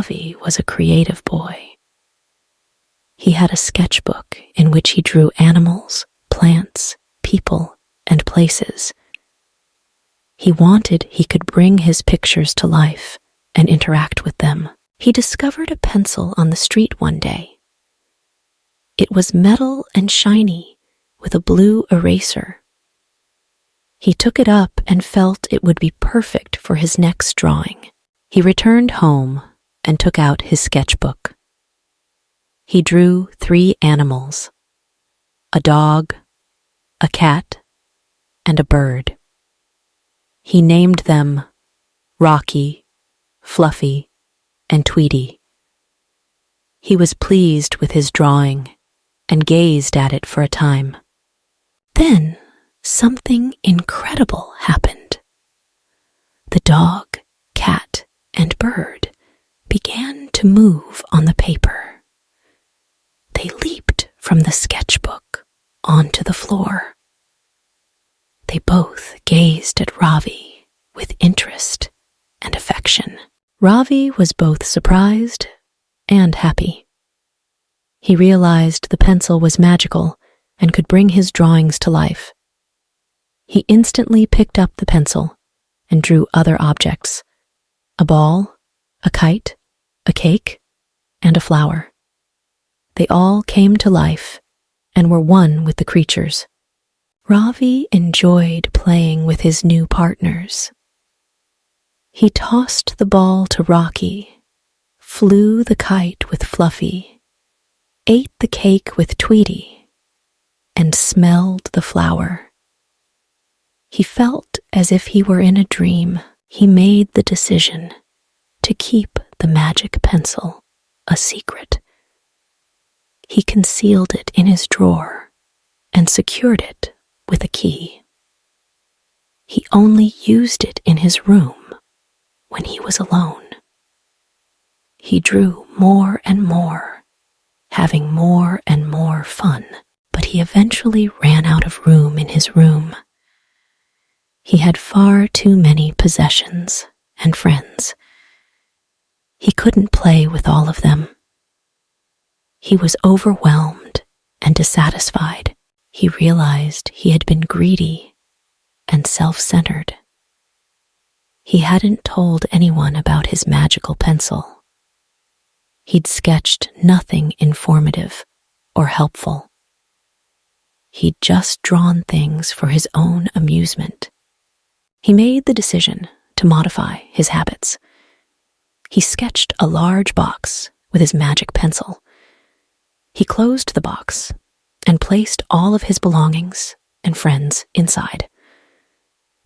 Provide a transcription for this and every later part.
Ravi was a creative boy. He had a sketchbook in which he drew animals, plants, people, and places. He wanted he could bring his pictures to life and interact with them. He discovered a pencil on the street one day. It was metal and shiny, with a blue eraser. He took it up and felt it would be perfect for his next drawing. He returned home and took out his sketchbook. He drew 3 animals: a dog, a cat, and a bird. He named them Rocky, Fluffy, and Tweety. He was pleased with his drawing and gazed at it for a time. Then something incredible happened. The dog, cat, and bird began to move on the paper. They leaped from the sketchbook onto the floor. They both gazed at Ravi with interest and affection. Ravi was both surprised and happy. He realized the pencil was magical and could bring his drawings to life. He instantly picked up the pencil and drew other objects: a ball, a kite, a cake, and a flower. They all came to life and were one with the creatures. Ravi enjoyed playing with his new partners. He tossed the ball to Rocky, flew the kite with Fluffy, ate the cake with Tweety, and smelled the flower. He felt as if he were in a dream. He made the decision to keep the magic pencil a secret. He concealed it in his drawer and secured it with a key. He only used it in his room when he was alone. He drew more and more, having more and more fun, but he eventually ran out of room in his room. He had far too many possessions and friends. He couldn't play with all of them. He was overwhelmed and dissatisfied. He realized he had been greedy and self-centered. He hadn't told anyone about his magical pencil. He'd sketched nothing informative or helpful. He'd just drawn things for his own amusement. He made the decision to modify his habits. He sketched a large box with his magic pencil. He closed the box and placed all of his belongings and friends inside.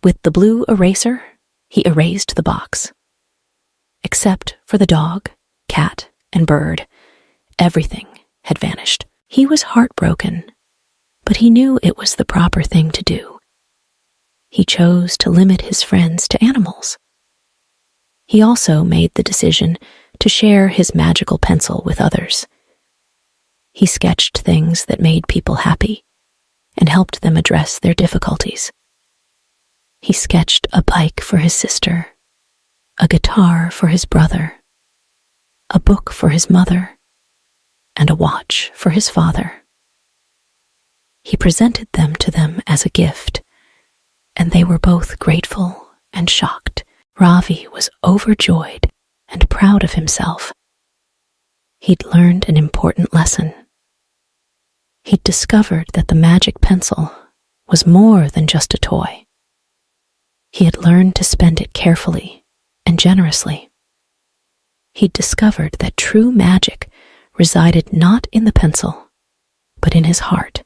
With the blue eraser, he erased the box. Except for the dog, cat, and bird, everything had vanished. He was heartbroken, but he knew it was the proper thing to do. He chose to limit his friends to animals. He also made the decision to share his magical pencil with others. He sketched things that made people happy and helped them address their difficulties. He sketched a bike for his sister, a guitar for his brother, a book for his mother, and a watch for his father. He presented them to them as a gift, and they were both grateful and shocked. Ravi was overjoyed and proud of himself. He'd learned an important lesson. He'd discovered that the magic pencil was more than just a toy. He had learned to spend it carefully and generously. He'd discovered that true magic resided not in the pencil, but in his heart.